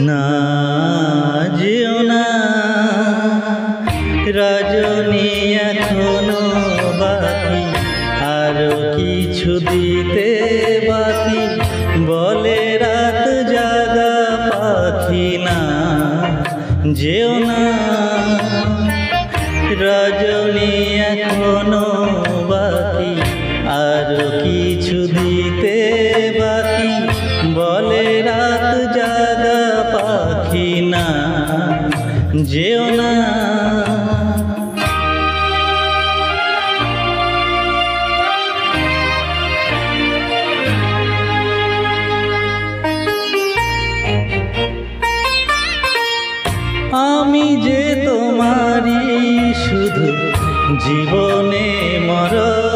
না যেও না রজনী, এখনো বাকি আরো কিছু দিতে বাকি, বলে রাত জাগা পাখি। না যেও না রজনী, এখনো বাকি আরো কিছু দিতে বাকি, বলে রাত জাগা পাখি। না যেও না। আমি যে তোমারই শুধু জীবনে মরণ,